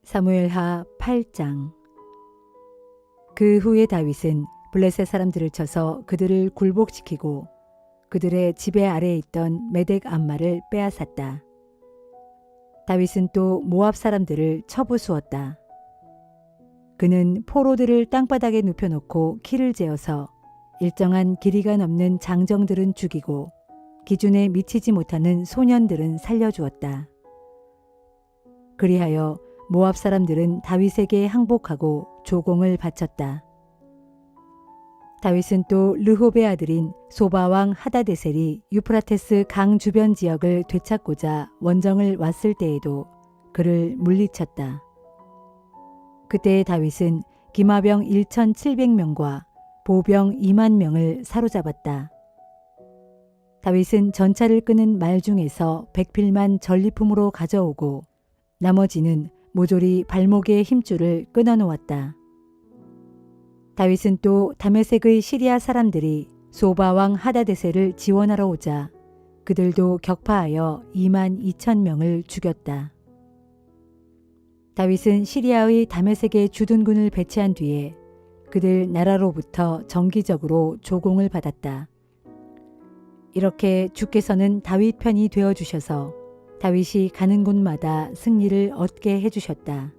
사무엘하 8장. 그 후에 다윗은 블레셋 사람들을 쳐서 그들을 굴복시키고 그들의 지배 아래에 있던 메덱 암마를 빼앗았다. 다윗은 또 모압 사람들을 쳐부수었다. 그는 포로들을 땅바닥에 눕혀놓고 키를 재어서 일정한 길이가 넘는 장정들은 죽이고 기준에 미치지 못하는 소년들은 살려주었다. 그리하여 모압 사람들은 다윗에게 항복하고 조공을 바쳤다. 다윗은 또 르홉의 아들인 소바왕 하다데셀이 유프라테스 강 주변 지역을 되찾고자 원정을 왔을 때에도 그를 물리쳤다. 그때 다윗은 기마병 1,700명과 보병 2만 명을 사로잡았다. 다윗은 전차를 끄는 말 중에서 100필만 전리품으로 가져오고 나머지는 모조리 발목의 힘줄을 끊어놓았다. 다윗은 또 다메섹의 시리아 사람들이 소바왕 하다데셀을 지원하러 오자 그들도 격파하여 2만 2천 명을 죽였다. 다윗은 시리아의 다메섹에 주둔군을 배치한 뒤에 그들 나라로부터 정기적으로 조공을 받았다. 이렇게 주께서는 다윗 편이 되어주셔서 다윗이 가는 곳마다 승리를 얻게 해주셨다.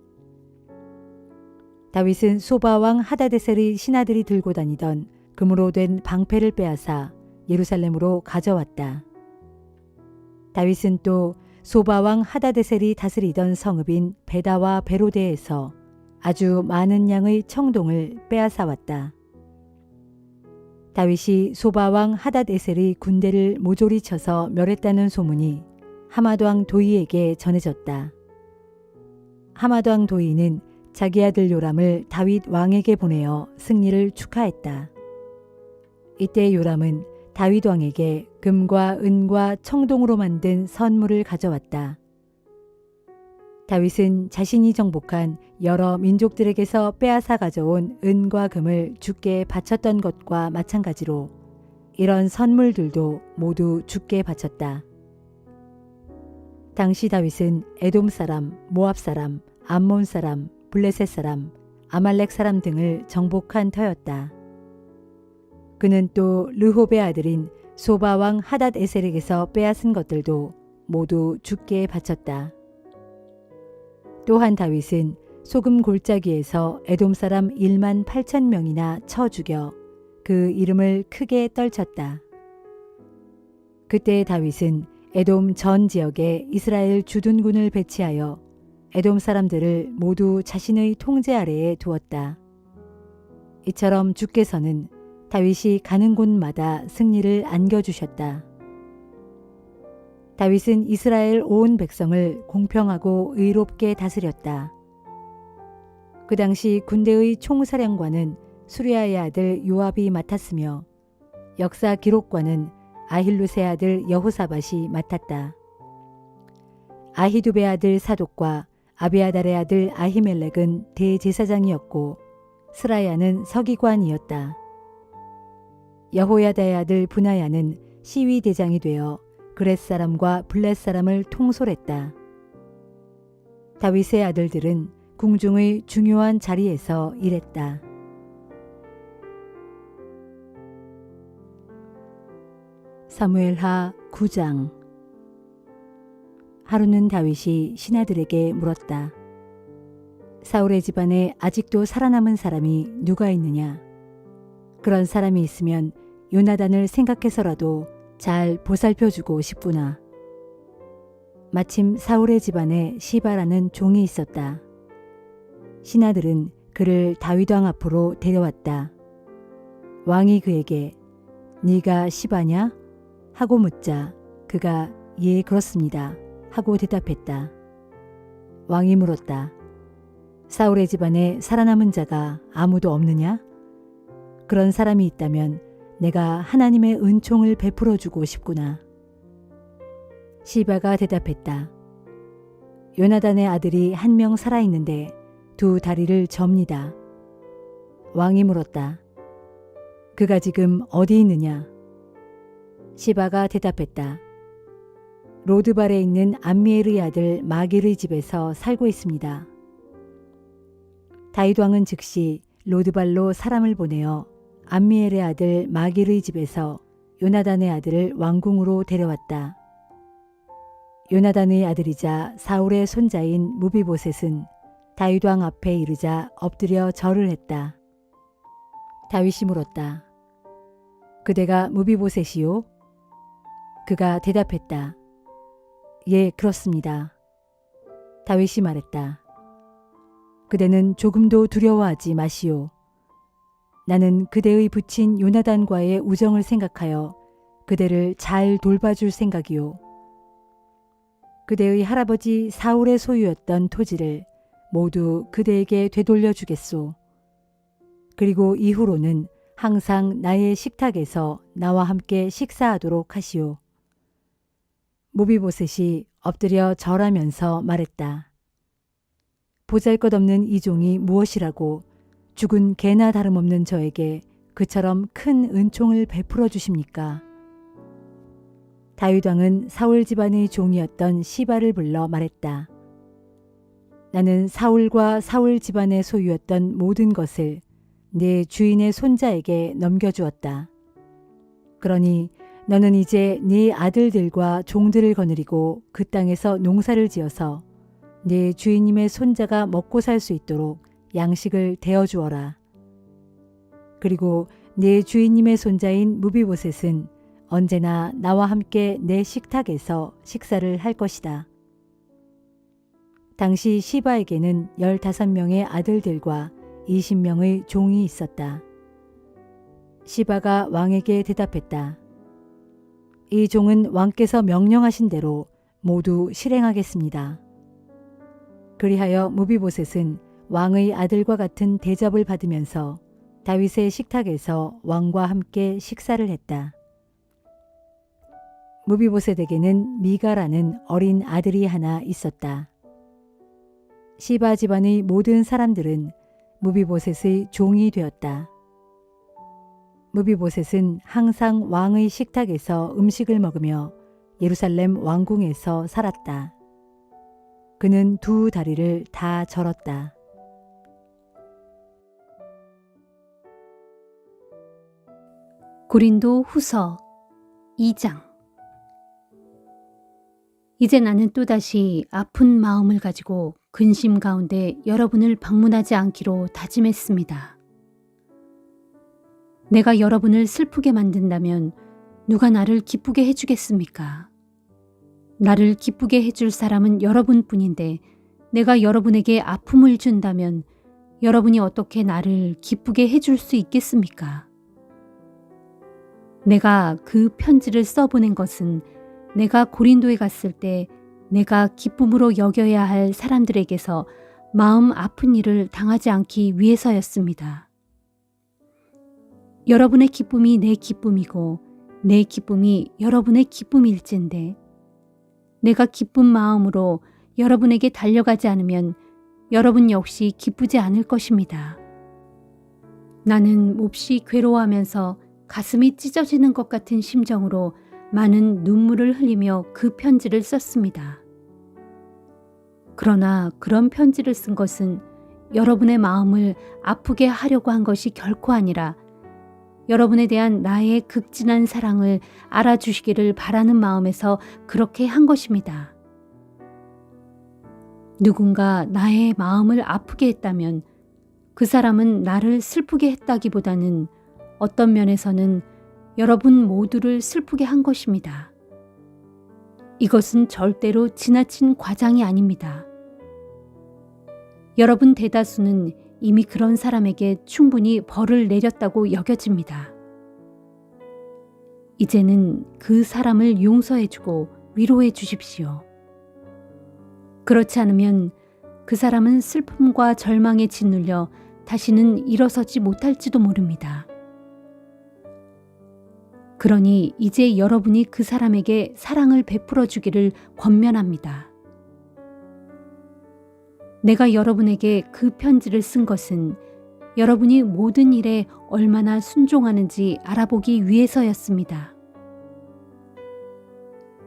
다윗은 소바왕 하다데셀의 신하들이 들고 다니던 금으로 된 방패를 빼앗아 예루살렘으로 가져왔다. 다윗은 또 소바왕 하다데셀이 다스리던 성읍인 베다와 베로데에서 아주 많은 양의 청동을 빼앗아 왔다. 다윗이 소바왕 하닷에셀의 군대를 모조리 쳐서 멸했다는 소문이 하맛왕 도이에게 전해졌다. 하맛왕 도이는 자기 아들 요람을 다윗 왕에게 보내어 승리를 축하했다. 이때 요람은 다윗 왕에게 금과 은과 청동으로 만든 선물을 가져왔다. 다윗은 자신이 정복한 여러 민족들에게서 빼앗아 가져온 은과 금을 주께 바쳤던 것과 마찬가지로 이런 선물들도 모두 주께 바쳤다. 당시 다윗은 에돔 사람, 모압 사람, 암몬 사람, 블레셋 사람, 아말렉 사람 등을 정복한 터였다. 그는 또 르홉의 아들인 소바왕 하닷에셀에게서 빼앗은 것들도 모두 주께 바쳤다. 또한 다윗은 소금 골짜기에서 에돔 사람 1만 8천 명이나 쳐 죽여 그 이름을 크게 떨쳤다. 그때 다윗은 에돔 전 지역에 이스라엘 주둔군을 배치하여 에돔 사람들을 모두 자신의 통제 아래에 두었다. 이처럼 주께서는 다윗이 가는 곳마다 승리를 안겨주셨다. 다윗은 이스라엘 온 백성을 공평하고 의롭게 다스렸다. 그 당시 군대의 총사령관은 수리아의 아들 요압이 맡았으며 역사 기록관은 아힐루스의 아들 여호사밧이 맡았다. 아히두베의 아들 사독과 아비아달의 아들 아히멜렉은 대제사장이었고 스라야는 서기관이었다. 여호야다의 아들 분하야는 시위대장이 되어 그렛 사람과 블렛 사람을 통솔했다. 다윗의 아들들은 궁중의 중요한 자리에서 일했다. 사무엘하 9장. 하루는 다윗이 신하들에게 물었다. 사울의 집안에 아직도 살아남은 사람이 누가 있느냐? 그런 사람이 있으면 요나단을 생각해서라도 잘 보살펴주고 싶구나. 마침 사울의 집안에 시바라는 종이 있었다. 신하들은 그를 다윗 왕 앞으로 데려왔다. 왕이 그에게 네가 시바냐? 하고 묻자 그가 예 그렇습니다 하고 대답했다. 왕이 물었다. 사울의 집안에 살아남은 자가 아무도 없느냐? 그런 사람이 있다면 내가 하나님의 은총을 베풀어 주고 싶구나. 시바가 대답했다. 요나단의 아들이 한 명 살아있는데 두 다리를 접니다. 왕이 물었다. 그가 지금 어디 있느냐? 시바가 대답했다. 로드발에 있는 암미엘의 아들 마길의 집에서 살고 있습니다. 다윗 왕은 즉시 로드발로 사람을 보내어 암미엘의 아들 마길의 집에서 요나단의 아들을 왕궁으로 데려왔다. 요나단의 아들이자 사울의 손자인 무비보셋은 다윗 왕 앞에 이르자 엎드려 절을 했다. 다윗이 물었다. 그대가 무비보셋이요? 그가 대답했다. 예, 그렇습니다. 다윗이 말했다. 그대는 조금도 두려워하지 마시오. 나는 그대의 부친 요나단과의 우정을 생각하여 그대를 잘 돌봐줄 생각이오. 그대의 할아버지 사울의 소유였던 토지를 모두 그대에게 되돌려 주겠소. 그리고 이후로는 항상 나의 식탁에서 나와 함께 식사하도록 하시오. 무비보셋이 엎드려 절하면서 말했다. 보잘것없는 이 종이 무엇이라고 죽은 개나 다름없는 저에게 그처럼 큰 은총을 베풀어 주십니까? 다윗 왕은 사울 집안의 종이었던 시바를 불러 말했다. 나는 사울과 사울 집안의 소유였던 모든 것을 내 주인의 손자에게 넘겨주었다. 그러니 너는 이제 네 아들들과 종들을 거느리고 그 땅에서 농사를 지어서 네 주인님의 손자가 먹고 살 수 있도록 양식을 대어주어라. 그리고 네 주인님의 손자인 무비보셋은 언제나 나와 함께 내 식탁에서 식사를 할 것이다. 당시 시바에게는 15명의 아들들과 20명의 종이 있었다. 시바가 왕에게 대답했다. 이 종은 왕께서 명령하신 대로 모두 실행하겠습니다. 그리하여 무비보셋은 왕의 아들과 같은 대접을 받으면서 다윗의 식탁에서 왕과 함께 식사를 했다. 무비보셋에게는 미가라는 어린 아들이 하나 있었다. 시바 집안의 모든 사람들은 무비보셋의 종이 되었다. 무비보셋은 항상 왕의 식탁에서 음식을 먹으며 예루살렘 왕궁에서 살았다. 그는 두 다리를 다 절었다. 고린도 후서 2장. 이제 나는 또다시 아픈 마음을 가지고 근심 가운데 여러분을 방문하지 않기로 다짐했습니다. 내가 여러분을 슬프게 만든다면 누가 나를 기쁘게 해주겠습니까? 나를 기쁘게 해줄 사람은 여러분뿐인데 내가 여러분에게 아픔을 준다면 여러분이 어떻게 나를 기쁘게 해줄 수 있겠습니까? 내가 그 편지를 써보낸 것은 내가 고린도에 갔을 때 내가 기쁨으로 여겨야 할 사람들에게서 마음 아픈 일을 당하지 않기 위해서였습니다. 여러분의 기쁨이 내 기쁨이고 내 기쁨이 여러분의 기쁨일진데 내가 기쁜 마음으로 여러분에게 달려가지 않으면 여러분 역시 기쁘지 않을 것입니다. 나는 몹시 괴로워하면서 가슴이 찢어지는 것 같은 심정으로 많은 눈물을 흘리며 그 편지를 썼습니다. 그러나 그런 편지를 쓴 것은 여러분의 마음을 아프게 하려고 한 것이 결코 아니라 여러분에 대한 나의 극진한 사랑을 알아주시기를 바라는 마음에서 그렇게 한 것입니다. 누군가 나의 마음을 아프게 했다면 그 사람은 나를 슬프게 했다기보다는 어떤 면에서는 여러분 모두를 슬프게 한 것입니다. 이것은 절대로 지나친 과장이 아닙니다. 여러분 대다수는 이미 그런 사람에게 충분히 벌을 내렸다고 여겨집니다. 이제는 그 사람을 용서해주고 위로해 주십시오. 그렇지 않으면 그 사람은 슬픔과 절망에 짓눌려 다시는 일어서지 못할지도 모릅니다. 그러니 이제 여러분이 그 사람에게 사랑을 베풀어 주기를 권면합니다. 내가 여러분에게 그 편지를 쓴 것은 여러분이 모든 일에 얼마나 순종하는지 알아보기 위해서였습니다.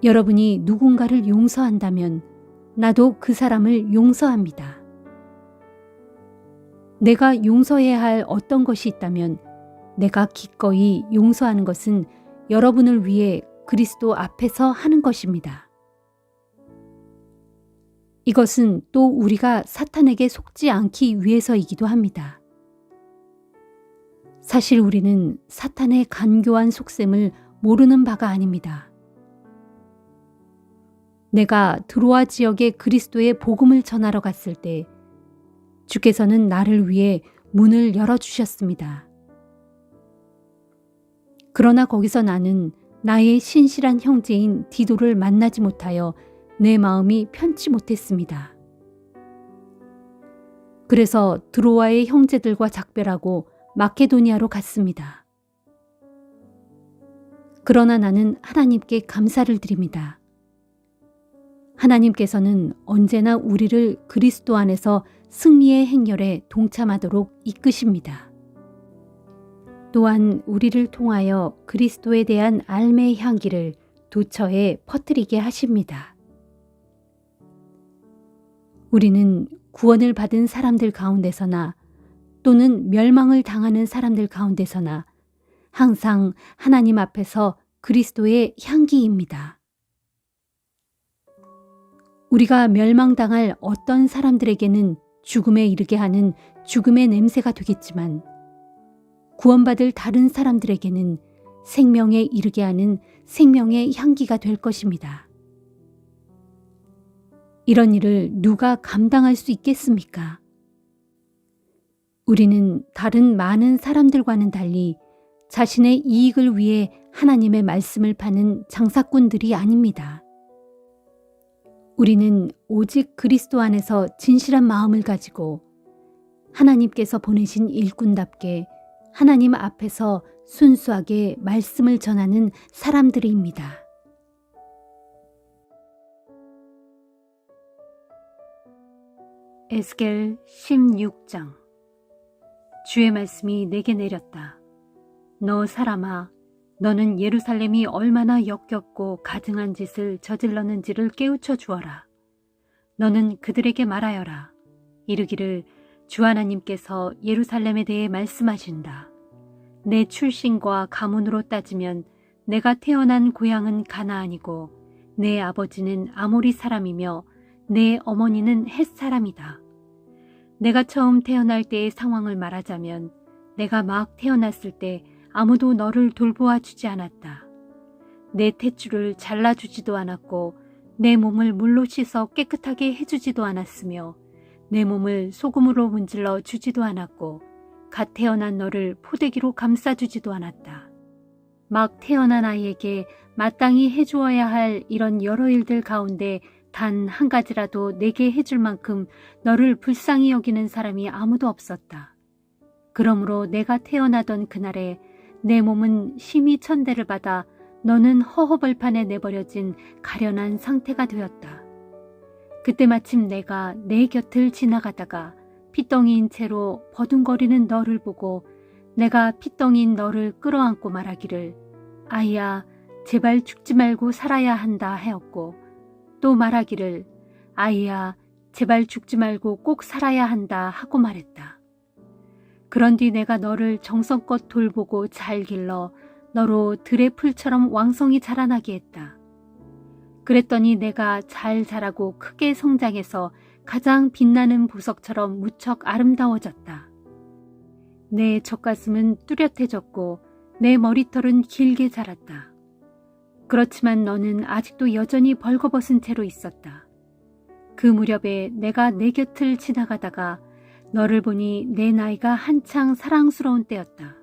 여러분이 누군가를 용서한다면 나도 그 사람을 용서합니다. 내가 용서해야 할 어떤 것이 있다면 내가 기꺼이 용서하는 것은 여러분을 위해 그리스도 앞에서 하는 것입니다. 이것은 또 우리가 사탄에게 속지 않기 위해서이기도 합니다. 사실 우리는 사탄의 간교한 속셈을 모르는 바가 아닙니다. 내가 드로아 지역에 그리스도의 복음을 전하러 갔을 때 주께서는 나를 위해 문을 열어주셨습니다. 그러나 거기서 나는 나의 신실한 형제인 디도를 만나지 못하여 내 마음이 편치 못했습니다. 그래서 드로아의 형제들과 작별하고 마케도니아로 갔습니다. 그러나 나는 하나님께 감사를 드립니다. 하나님께서는 언제나 우리를 그리스도 안에서 승리의 행렬에 동참하도록 이끄십니다. 또한 우리를 통하여 그리스도에 대한 알매의 향기를 도처에 퍼뜨리게 하십니다. 우리는 구원을 받은 사람들 가운데서나 또는 멸망을 당하는 사람들 가운데서나 항상 하나님 앞에서 그리스도의 향기입니다. 우리가 멸망당할 어떤 사람들에게는 죽음에 이르게 하는 죽음의 냄새가 되겠지만 구원받을 다른 사람들에게는 생명에 이르게 하는 생명의 향기가 될 것입니다. 이런 일을 누가 감당할 수 있겠습니까? 우리는 다른 많은 사람들과는 달리 자신의 이익을 위해 하나님의 말씀을 파는 장사꾼들이 아닙니다. 우리는 오직 그리스도 안에서 진실한 마음을 가지고 하나님께서 보내신 일꾼답게 하나님 앞에서 순수하게 말씀을 전하는 사람들입니다. 에스겔 16장. 주의 말씀이 내게 내렸다. 너 사람아, 너는 예루살렘이 얼마나 역겹고 가증한 짓을 저질렀는지를 깨우쳐 주어라. 너는 그들에게 말하여라. 이르기를 주 하나님께서 예루살렘에 대해 말씀하신다. 내 출신과 가문으로 따지면 내가 태어난 고향은 가나안이고 내 아버지는 아모리 사람이며 내 어머니는 헷 사람이다. 내가 처음 태어날 때의 상황을 말하자면 내가 막 태어났을 때 아무도 너를 돌보아 주지 않았다. 내 탯줄을 잘라주지도 않았고 내 몸을 물로 씻어 깨끗하게 해주지도 않았으며 내 몸을 소금으로 문질러 주지도 않았고 갓 태어난 너를 포대기로 감싸주지도 않았다. 막 태어난 아이에게 마땅히 해주어야 할 이런 여러 일들 가운데 단 한 가지라도 내게 해줄 만큼 너를 불쌍히 여기는 사람이 아무도 없었다. 그러므로 내가 태어나던 그날에 내 몸은 심히 천대를 받아 너는 허허벌판에 내버려진 가련한 상태가 되었다. 그때 마침 내가 내 곁을 지나가다가 피덩이인 채로 버둥거리는 너를 보고 내가 피덩이인 너를 끌어안고 말하기를 아이야 제발 죽지 말고 살아야 한다 하였고 또 말하기를 아이야 제발 죽지 말고 꼭 살아야 한다 하고 말했다. 그런 뒤 내가 너를 정성껏 돌보고 잘 길러 너로 들의 풀처럼 왕성히 자라나게 했다. 그랬더니 내가 잘 자라고 크게 성장해서 가장 빛나는 보석처럼 무척 아름다워졌다. 내 젖가슴은 뚜렷해졌고 내 머리털은 길게 자랐다. 그렇지만 너는 아직도 여전히 벌거벗은 채로 있었다. 그 무렵에 내가 내 곁을 지나가다가 너를 보니 내 나이가 한창 사랑스러운 때였다.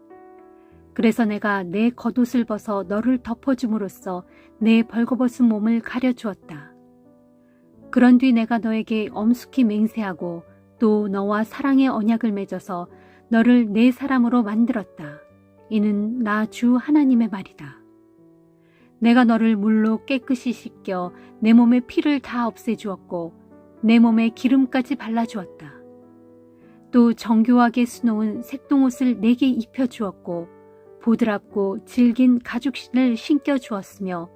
그래서 내가 내 겉옷을 벗어 너를 덮어줌으로써 내 벌거벗은 몸을 가려주었다. 그런 뒤 내가 너에게 엄숙히 맹세하고 또 너와 사랑의 언약을 맺어서 너를 내 사람으로 만들었다. 이는 나 주 하나님의 말이다. 내가 너를 물로 깨끗이 씻겨 내 몸의 피를 다 없애주었고 내 몸에 기름까지 발라주었다. 또 정교하게 수놓은 색동옷을 내게 입혀주었고 보드랍고 질긴 가죽신을 신겨주었으며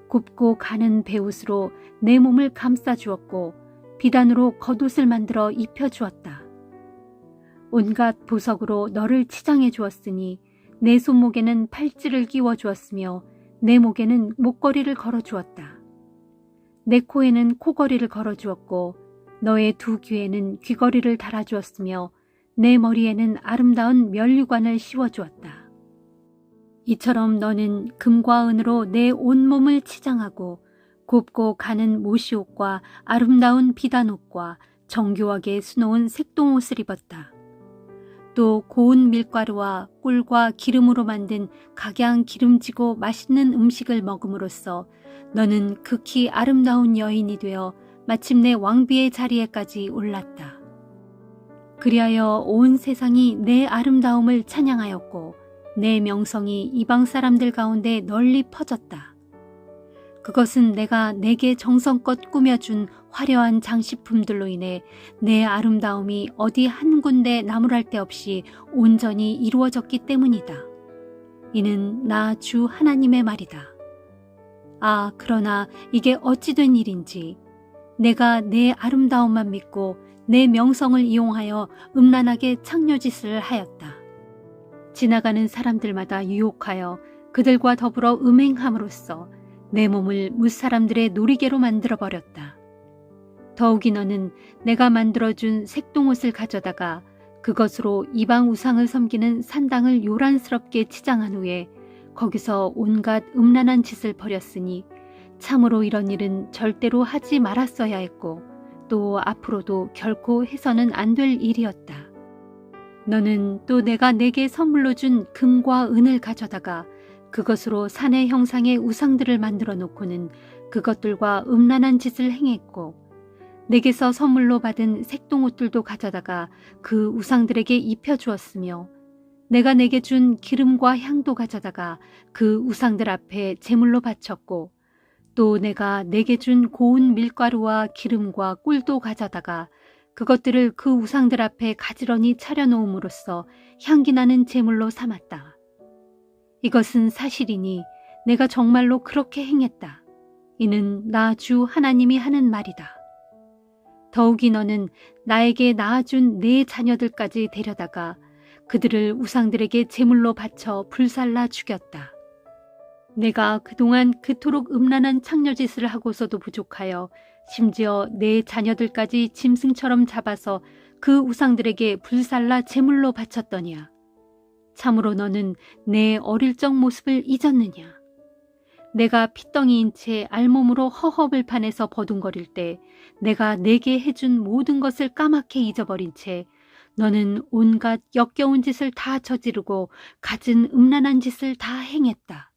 곱고 가는 베옷으로 내 몸을 감싸주었고 비단으로 겉옷을 만들어 입혀주었다. 온갖 보석으로 너를 치장해 주었으니 내 손목에는 팔찌를 끼워 주었으며 내 목에는 목걸이를 걸어 주었다. 내 코에는 코걸이를 걸어 주었고 너의 두 귀에는 귀걸이를 달아 주었으며 내 머리에는 아름다운 면류관을 씌워 주었다. 이처럼 너는 금과 은으로 내 온몸을 치장하고 곱고 가는 모시옷과 아름다운 비단옷과 정교하게 수놓은 색동옷을 입었다. 또 고운 밀가루와 꿀과 기름으로 만든 각양 기름지고 맛있는 음식을 먹음으로써 너는 극히 아름다운 여인이 되어 마침내 왕비의 자리에까지 올랐다. 그리하여 온 세상이 내 아름다움을 찬양하였고 내 명성이 이방 사람들 가운데 널리 퍼졌다. 그것은 내가 내게 정성껏 꾸며준 화려한 장식품들로 인해 내 아름다움이 어디 한 군데 나무랄 데 없이 온전히 이루어졌기 때문이다. 이는 나 주 하나님의 말이다. 아, 그러나 이게 어찌 된 일인지 내가 내 아름다움만 믿고 내 명성을 이용하여 음란하게 창녀짓을 하였다. 지나가는 사람들마다 유혹하여 그들과 더불어 음행함으로써 내 몸을 무사람들의 놀이개로 만들어버렸다. 더욱이 너는 내가 만들어준 색동옷을 가져다가 그것으로 이방 우상을 섬기는 산당을 요란스럽게 치장한 후에 거기서 온갖 음란한 짓을 벌였으니 참으로 이런 일은 절대로 하지 말았어야 했고 또 앞으로도 결코 해서는 안 될 일이었다. 너는 또 내가 내게 선물로 준 금과 은을 가져다가 그것으로 산의 형상의 우상들을 만들어 놓고는 그것들과 음란한 짓을 행했고 내게서 선물로 받은 색동옷들도 가져다가 그 우상들에게 입혀주었으며 내가 내게 준 기름과 향도 가져다가 그 우상들 앞에 제물로 바쳤고 또 내가 내게 준 고운 밀가루와 기름과 꿀도 가져다가 그것들을 그 우상들 앞에 가지런히 차려놓음으로써 향기나는 제물로 삼았다. 이것은 사실이니 내가 정말로 그렇게 행했다. 이는 나 주 하나님이 하는 말이다. 더욱이 너는 나에게 낳아준 네 자녀들까지 데려다가 그들을 우상들에게 제물로 바쳐 불살라 죽였다. 내가 그동안 그토록 음란한 창녀짓을 하고서도 부족하여 심지어 내 자녀들까지 짐승처럼 잡아서 그 우상들에게 불살라 제물로 바쳤더냐. 참으로 너는 내 어릴 적 모습을 잊었느냐. 내가 핏덩이인 채 알몸으로 허허벌판에서 버둥거릴 때 내가 내게 해준 모든 것을 까맣게 잊어버린 채 너는 온갖 역겨운 짓을 다 저지르고 갖은 음란한 짓을 다 행했다.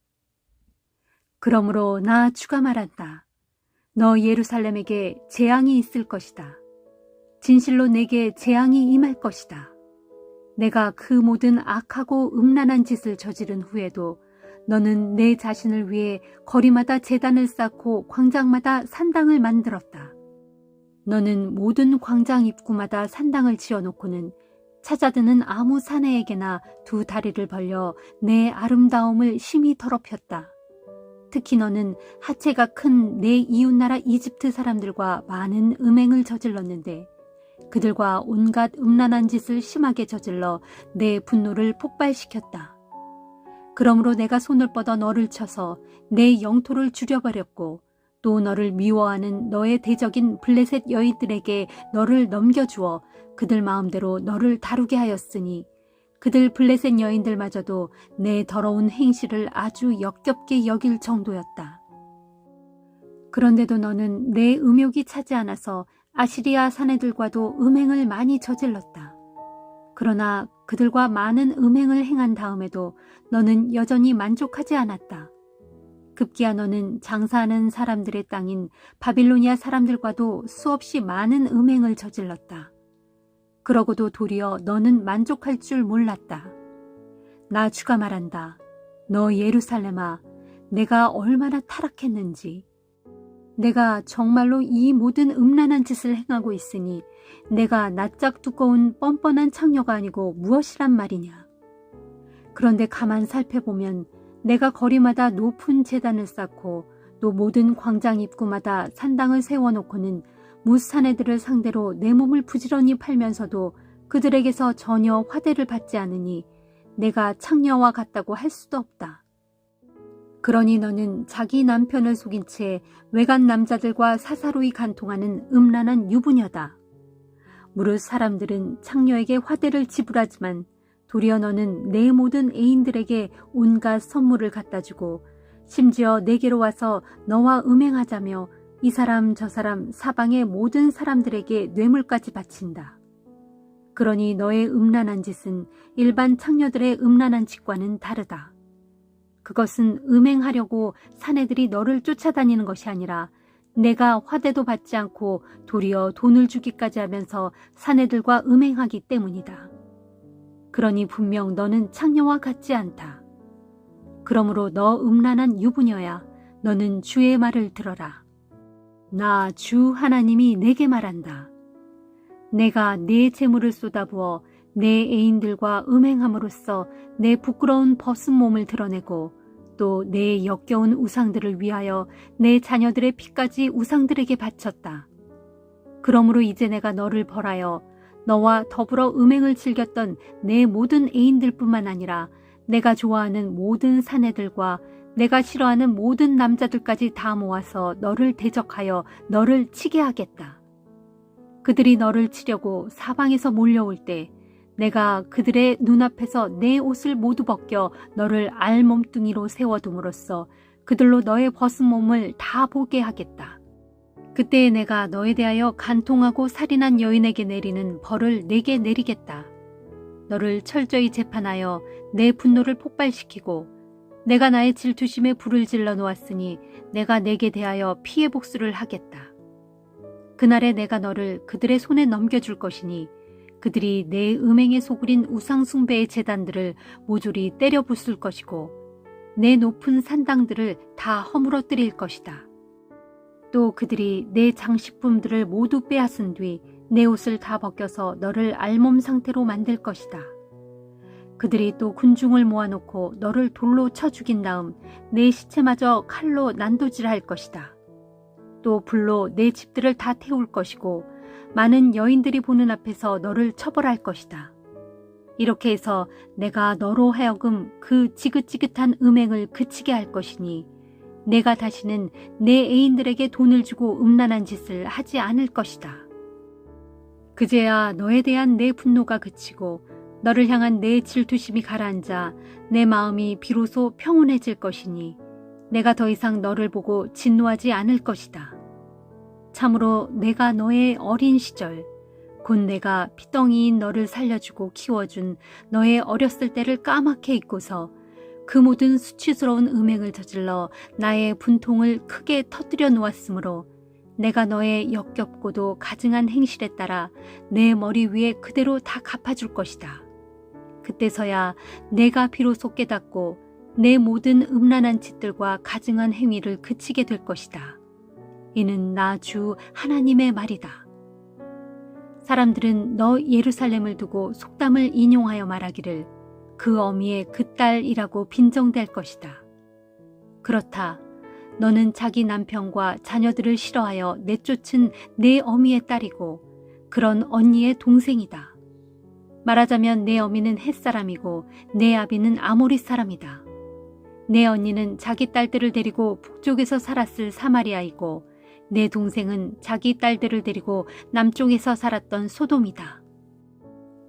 그러므로 나 주가 말한다. 너 예루살렘에게 재앙이 있을 것이다. 진실로 내게 재앙이 임할 것이다. 내가 그 모든 악하고 음란한 짓을 저지른 후에도 너는 내 자신을 위해 거리마다 제단을 쌓고 광장마다 산당을 만들었다. 너는 모든 광장 입구마다 산당을 지어놓고는 찾아드는 아무 사내에게나 두 다리를 벌려 내 아름다움을 심히 더럽혔다. 특히 너는 하체가 큰 내 이웃나라 이집트 사람들과 많은 음행을 저질렀는데 그들과 온갖 음란한 짓을 심하게 저질러 내 분노를 폭발시켰다. 그러므로 내가 손을 뻗어 너를 쳐서 내 영토를 줄여버렸고 또 너를 미워하는 너의 대적인 블레셋 여인들에게 너를 넘겨주어 그들 마음대로 너를 다루게 하였으니 그들 블레셋 여인들마저도 내 더러운 행실을 아주 역겹게 여길 정도였다. 그런데도 너는 내 음욕이 차지 않아서 아시리아 사내들과도 음행을 많이 저질렀다. 그러나 그들과 많은 음행을 행한 다음에도 너는 여전히 만족하지 않았다. 급기야 너는 장사하는 사람들의 땅인 바빌로니아 사람들과도 수없이 많은 음행을 저질렀다. 그러고도 도리어 너는 만족할 줄 몰랐다. 나 주가 말한다. 너 예루살렘아, 내가 얼마나 타락했는지. 내가 정말로 이 모든 음란한 짓을 행하고 있으니 내가 낯짝 두꺼운 뻔뻔한 창녀가 아니고 무엇이란 말이냐. 그런데 가만 살펴보면 내가 거리마다 높은 제단을 쌓고 또 모든 광장 입구마다 산당을 세워놓고는 무사내들을 상대로 내 몸을 부지런히 팔면서도 그들에게서 전혀 화대를 받지 않으니 내가 창녀와 같다고 할 수도 없다. 그러니 너는 자기 남편을 속인 채 외간 남자들과 사사로이 간통하는 음란한 유부녀다. 무릇 사람들은 창녀에게 화대를 지불하지만 도리어 너는 내 모든 애인들에게 온갖 선물을 갖다 주고 심지어 내게로 와서 너와 음행하자며 이 사람 저 사람 사방의 모든 사람들에게 뇌물까지 바친다. 그러니 너의 음란한 짓은 일반 창녀들의 음란한 짓과는 다르다. 그것은 음행하려고 사내들이 너를 쫓아다니는 것이 아니라 내가 화대도 받지 않고 도리어 돈을 주기까지 하면서 사내들과 음행하기 때문이다. 그러니 분명 너는 창녀와 같지 않다. 그러므로 너 음란한 유부녀야, 너는 주의 말을 들어라. 나 주 하나님이 내게 말한다. 내가 내 재물을 쏟아부어 내 애인들과 음행함으로써 내 부끄러운 벗은 몸을 드러내고 또 내 역겨운 우상들을 위하여 내 자녀들의 피까지 우상들에게 바쳤다. 그러므로 이제 내가 너를 벌하여 너와 더불어 음행을 즐겼던 내 모든 애인들뿐만 아니라 내가 좋아하는 모든 사내들과 내가 싫어하는 모든 남자들까지 다 모아서 너를 대적하여 너를 치게 하겠다. 그들이 너를 치려고 사방에서 몰려올 때 내가 그들의 눈앞에서 내 옷을 모두 벗겨 너를 알몸뚱이로 세워둠으로써 그들로 너의 벗은 몸을 다 보게 하겠다. 그때에 내가 너에 대하여 간통하고 살인한 여인에게 내리는 벌을 내게 내리겠다. 너를 철저히 재판하여 내 분노를 폭발시키고 내가 나의 질투심에 불을 질러 놓았으니 내가 내게 대하여 피해 복수를 하겠다. 그날에 내가 너를 그들의 손에 넘겨줄 것이니 그들이 내 음행에 소굴인 우상 숭배의 제단들을 모조리 때려 부술 것이고 내 높은 산당들을 다 허물어뜨릴 것이다. 또 그들이 내 장식품들을 모두 빼앗은 뒤 내 옷을 다 벗겨서 너를 알몸 상태로 만들 것이다. 그들이 또 군중을 모아놓고 너를 돌로 쳐 죽인 다음 내 시체마저 칼로 난도질할 것이다. 또 불로 내 집들을 다 태울 것이고 많은 여인들이 보는 앞에서 너를 처벌할 것이다. 이렇게 해서 내가 너로 하여금 그 지긋지긋한 음행을 그치게 할 것이니 내가 다시는 내 애인들에게 돈을 주고 음란한 짓을 하지 않을 것이다. 그제야 너에 대한 내 분노가 그치고 너를 향한 내 질투심이 가라앉아 내 마음이 비로소 평온해질 것이니 내가 더 이상 너를 보고 진노하지 않을 것이다. 참으로 내가 너의 어린 시절, 곧 내가 피덩이인 너를 살려주고 키워준 너의 어렸을 때를 까맣게 잊고서 그 모든 수치스러운 음행을 저질러 나의 분통을 크게 터뜨려 놓았으므로 내가 너의 역겹고도 가증한 행실에 따라 내 머리 위에 그대로 다 갚아줄 것이다. 그때서야 내가 비로소 깨닫고 내 모든 음란한 짓들과 가증한 행위를 그치게 될 것이다. 이는 나 주 하나님의 말이다. 사람들은 너 예루살렘을 두고 속담을 인용하여 말하기를 그 어미의 그 딸이라고 빈정될 것이다. 그렇다. 너는 자기 남편과 자녀들을 싫어하여 내쫓은 내 어미의 딸이고 그런 언니의 동생이다. 말하자면 내 어미는 햇사람이고 내 아비는 아모리 사람이다. 내 언니는 자기 딸들을 데리고 북쪽에서 살았을 사마리아이고 내 동생은 자기 딸들을 데리고 남쪽에서 살았던 소돔이다.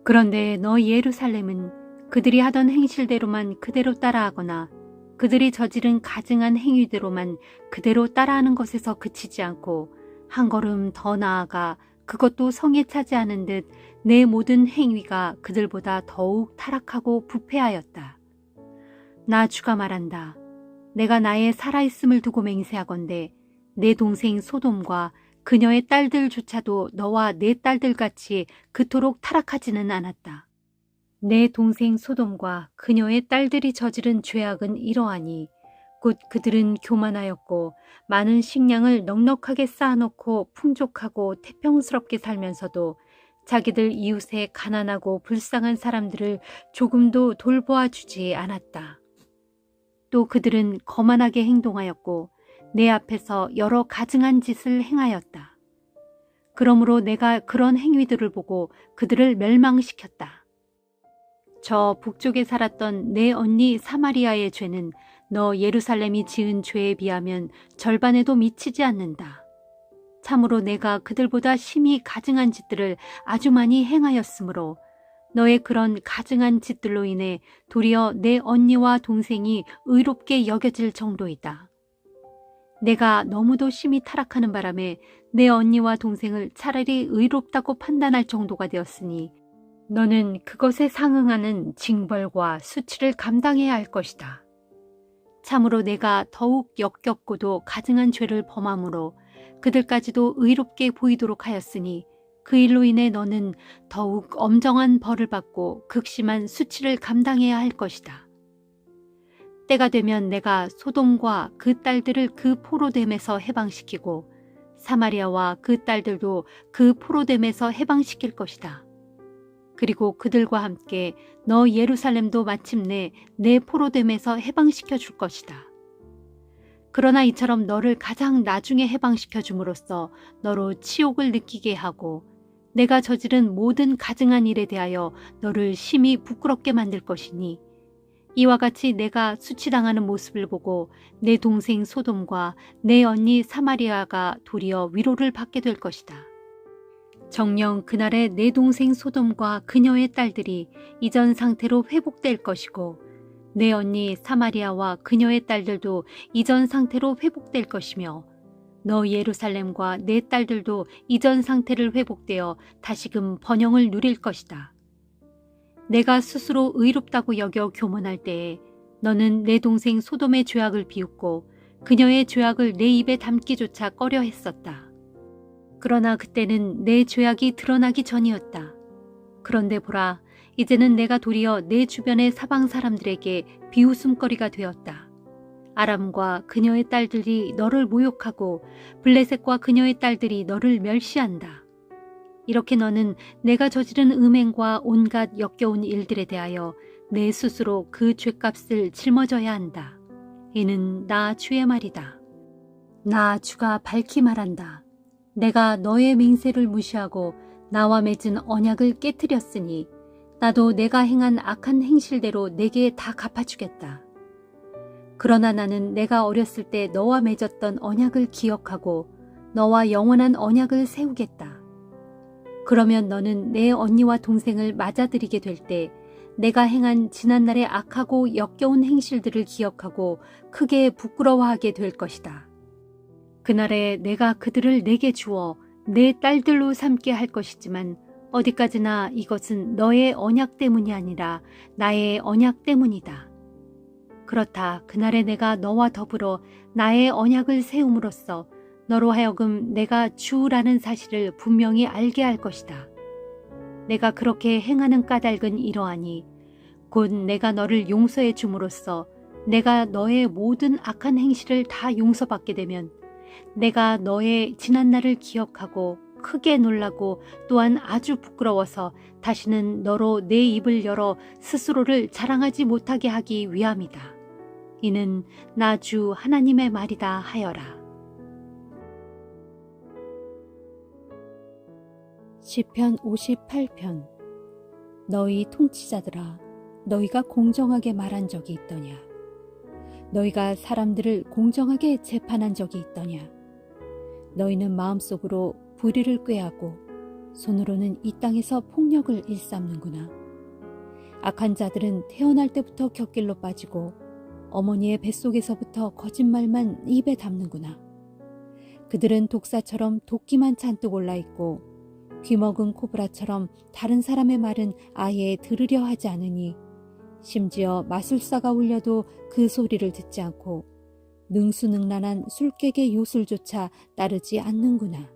그런데 너 예루살렘은 그들이 하던 행실대로만 그대로 따라하거나 그들이 저지른 가증한 행위대로만 그대로 따라하는 것에서 그치지 않고 한 걸음 더 나아가 그것도 성에 차지 않은 듯 내 모든 행위가 그들보다 더욱 타락하고 부패하였다. 나 주가 말한다. 내가 나의 살아있음을 두고 맹세하건대 내 동생 소돔과 그녀의 딸들조차도 너와 내 딸들같이 그토록 타락하지는 않았다. 내 동생 소돔과 그녀의 딸들이 저지른 죄악은 이러하니 곧 그들은 교만하였고 많은 식량을 넉넉하게 쌓아놓고 풍족하고 태평스럽게 살면서도 자기들 이웃의 가난하고 불쌍한 사람들을 조금도 돌보아 주지 않았다. 또 그들은 거만하게 행동하였고 내 앞에서 여러 가증한 짓을 행하였다. 그러므로 내가 그런 행위들을 보고 그들을 멸망시켰다. 저 북쪽에 살았던 내 언니 사마리아의 죄는 너 예루살렘이 지은 죄에 비하면 절반에도 미치지 않는다. 참으로 내가 그들보다 심히 가증한 짓들을 아주 많이 행하였으므로 너의 그런 가증한 짓들로 인해 도리어 내 언니와 동생이 의롭게 여겨질 정도이다. 내가 너무도 심히 타락하는 바람에 내 언니와 동생을 차라리 의롭다고 판단할 정도가 되었으니 너는 그것에 상응하는 징벌과 수치를 감당해야 할 것이다. 참으로 내가 더욱 역겹고도 가증한 죄를 범함으로 그들까지도 의롭게 보이도록 하였으니 그 일로 인해 너는 더욱 엄정한 벌을 받고 극심한 수치를 감당해야 할 것이다. 때가 되면 내가 소돔과 그 딸들을 그 포로됨에서 해방시키고 사마리아와 그 딸들도 그 포로됨에서 해방시킬 것이다. 그리고 그들과 함께 너 예루살렘도 마침내 내 포로됨에서 해방시켜 줄 것이다. 그러나 이처럼 너를 가장 나중에 해방시켜 줌으로써 너로 치욕을 느끼게 하고 내가 저지른 모든 가증한 일에 대하여 너를 심히 부끄럽게 만들 것이니 이와 같이 내가 수치당하는 모습을 보고 내 동생 소돔과 내 언니 사마리아가 도리어 위로를 받게 될 것이다. 정녕 그날에 내 동생 소돔과 그녀의 딸들이 이전 상태로 회복될 것이고 내 언니 사마리아와 그녀의 딸들도 이전 상태로 회복될 것이며 너 예루살렘과 내 딸들도 이전 상태를 회복되어 다시금 번영을 누릴 것이다. 내가 스스로 의롭다고 여겨 교문할 때에 너는 내 동생 소돔의 죄악을 비웃고 그녀의 죄악을 내 입에 담기조차 꺼려 했었다. 그러나 그때는 내 죄악이 드러나기 전이었다. 그런데 보라, 이제는 내가 도리어 내 주변의 사방 사람들에게 비웃음거리가 되었다. 아람과 그녀의 딸들이 너를 모욕하고 블레셋과 그녀의 딸들이 너를 멸시한다. 이렇게 너는 내가 저지른 음행과 온갖 역겨운 일들에 대하여 내 스스로 그 죗값을 짊어져야 한다. 이는 나 주의 말이다. 나 주가 밝히 말한다. 내가 너의 맹세를 무시하고 나와 맺은 언약을 깨뜨렸으니 나도 내가 행한 악한 행실대로 내게 다 갚아주겠다. 그러나 나는 내가 어렸을 때 너와 맺었던 언약을 기억하고 너와 영원한 언약을 세우겠다. 그러면 너는 내 언니와 동생을 맞아들이게 될 때 내가 행한 지난날의 악하고 역겨운 행실들을 기억하고 크게 부끄러워하게 될 것이다. 그날에 내가 그들을 내게 주어 내 딸들로 삼게 할 것이지만 어디까지나 이것은 너의 언약 때문이 아니라 나의 언약 때문이다. 그렇다. 그날에 내가 너와 더불어 나의 언약을 세움으로써 너로 하여금 내가 주라는 사실을 분명히 알게 할 것이다. 내가 그렇게 행하는 까닭은 이러하니 곧 내가 너를 용서해 줌으로써 내가 너의 모든 악한 행실을 다 용서받게 되면 내가 너의 지난날을 기억하고 크게 놀라고 또한 아주 부끄러워서 다시는 너로 내 입을 열어 스스로를 자랑하지 못하게 하기 위함이다. 이는 나 주 하나님의 말이다 하여라. 시편 58편. 너희 통치자들아, 너희가 공정하게 말한 적이 있더냐? 너희가 사람들을 공정하게 재판한 적이 있더냐? 너희는 마음속으로 불의를 꾀하고 손으로는 이 땅에서 폭력을 일삼는구나. 악한 자들은 태어날 때부터 곁길로 빠지고 어머니의 뱃속에서부터 거짓말만 입에 담는구나. 그들은 독사처럼 도끼만 잔뜩 올라있고 귀먹은 코브라처럼 다른 사람의 말은 아예 들으려 하지 않으니 심지어 마술사가 울려도 그 소리를 듣지 않고 능수능란한 술객의 요술조차 따르지 않는구나.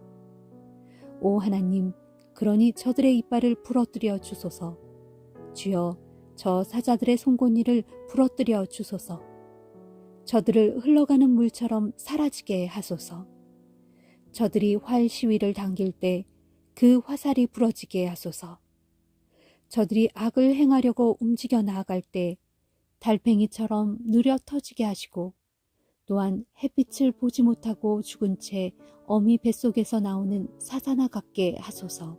오 하나님, 그러니 저들의 이빨을 부러뜨려 주소서. 주여, 저 사자들의 송곳니를 부러뜨려 주소서. 저들을 흘러가는 물처럼 사라지게 하소서. 저들이 활 시위를 당길 때 그 화살이 부러지게 하소서. 저들이 악을 행하려고 움직여 나아갈 때 달팽이처럼 느려 터지게 하시고 또한 햇빛을 보지 못하고 죽은 채 어미 뱃속에서 나오는 사자나 같게 하소서.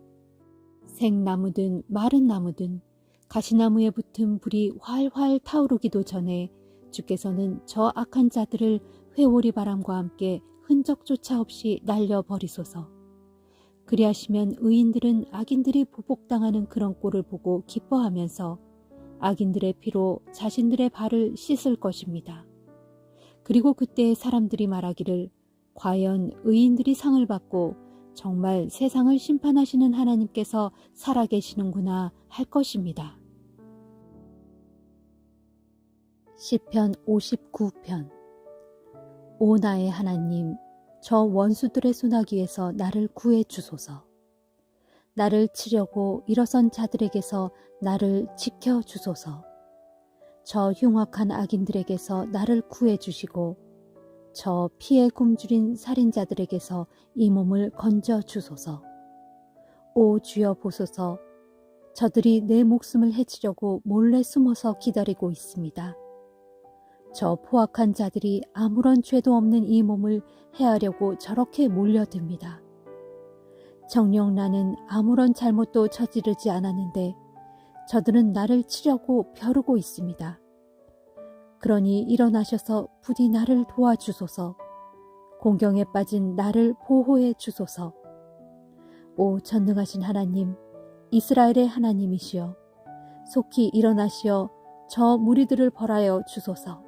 생나무든 마른 나무든 가시나무에 붙은 불이 활활 타오르기도 전에 주께서는 저 악한 자들을 회오리 바람과 함께 흔적조차 없이 날려버리소서. 그리하시면 의인들은 악인들이 보복당하는 그런 꼴을 보고 기뻐하면서 악인들의 피로 자신들의 발을 씻을 것입니다. 그리고 그때 사람들이 말하기를 과연 의인들이 상을 받고 정말 세상을 심판하시는 하나님께서 살아계시는구나 할 것입니다. 시편 59편. 오 나의 하나님, 저 원수들의 소나기에서 나를 구해 주소서. 나를 치려고 일어선 자들에게서 나를 지켜 주소서. 저 흉악한 악인들에게서 나를 구해 주시고 저 피에 굶주린 살인자들에게서 이 몸을 건져 주소서. 오 주여 보소서. 저들이 내 목숨을 해치려고 몰래 숨어서 기다리고 있습니다. 저 포악한 자들이 아무런 죄도 없는 이 몸을 해하려고 저렇게 몰려듭니다. 정녕 나는 아무런 잘못도 저지르지 않았는데 저들은 나를 치려고 벼르고 있습니다. 그러니 일어나셔서 부디 나를 도와주소서. 공경에 빠진 나를 보호해 주소서. 오 전능하신 하나님, 이스라엘의 하나님이시여, 속히 일어나시어 저 무리들을 벌하여 주소서.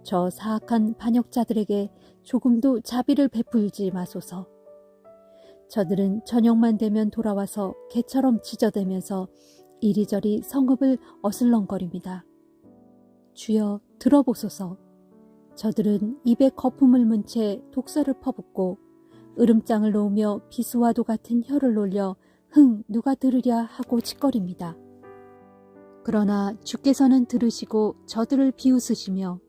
저 사악한 반역자들에게 조금도 자비를 베풀지 마소서. 저들은 저녁만 되면 돌아와서 개처럼 짖어대면서 이리저리 성읍을 어슬렁거립니다. 주여 들어보소서. 저들은 입에 거품을 문 채 독서를 퍼붓고 으름장을 놓으며 비수와도 같은 혀를 놀려 흥 누가 들으랴 하고 짓거립니다. 그러나 주께서는 들으시고 저들을 비웃으시며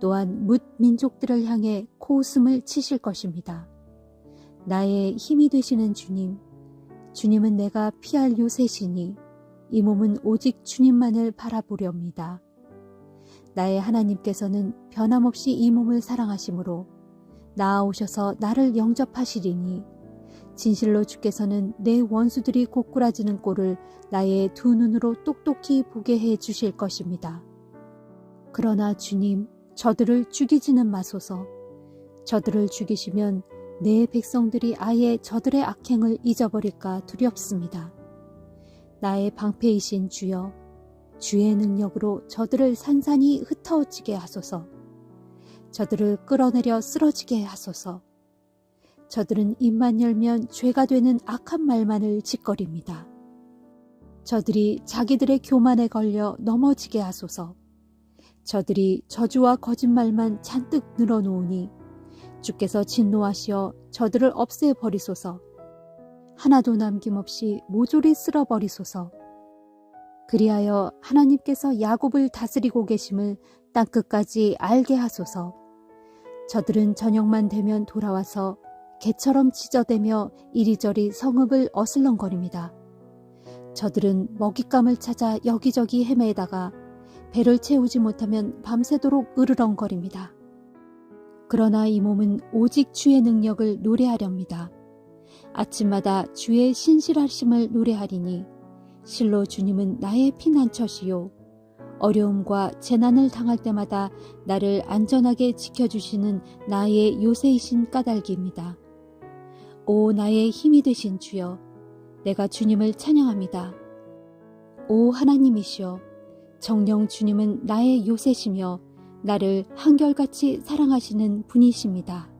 또한 뭇 민족들을 향해 코웃음을 치실 것입니다. 나의 힘이 되시는 주님, 주님은 내가 피할 요새시니 이 몸은 오직 주님만을 바라보렵니다. 나의 하나님께서는 변함없이 이 몸을 사랑하심으로 나아오셔서 나를 영접하시리니 진실로 주께서는 내 원수들이 고꾸라지는 꼴을 나의 두 눈으로 똑똑히 보게 해 주실 것입니다. 그러나 주님, 저들을 죽이지는 마소서. 저들을 죽이시면 내 백성들이 아예 저들의 악행을 잊어버릴까 두렵습니다. 나의 방패이신 주여, 주의 능력으로 저들을 산산이 흩어지게 하소서. 저들을 끌어내려 쓰러지게 하소서. 저들은 입만 열면 죄가 되는 악한 말만을 짓거립니다. 저들이 자기들의 교만에 걸려 넘어지게 하소서. 저들이 저주와 거짓말만 잔뜩 늘어놓으니 주께서 진노하시어 저들을 없애버리소서. 하나도 남김없이 모조리 쓸어버리소서. 그리하여 하나님께서 야곱을 다스리고 계심을 땅끝까지 알게 하소서. 저들은 저녁만 되면 돌아와서 개처럼 짖어대며 이리저리 성읍을 어슬렁거립니다. 저들은 먹잇감을 찾아 여기저기 헤매다가 배를 채우지 못하면 밤새도록 으르렁거립니다. 그러나 이 몸은 오직 주의 능력을 노래하렵니다. 아침마다 주의 신실하심을 노래하리니 실로 주님은 나의 피난처시요 어려움과 재난을 당할 때마다 나를 안전하게 지켜주시는 나의 요새이신 까닭입니다. 오 나의 힘이 되신 주여, 내가 주님을 찬양합니다. 오 하나님이시여, 정녕 주님은 나의 요새시며 나를 한결같이 사랑하시는 분이십니다.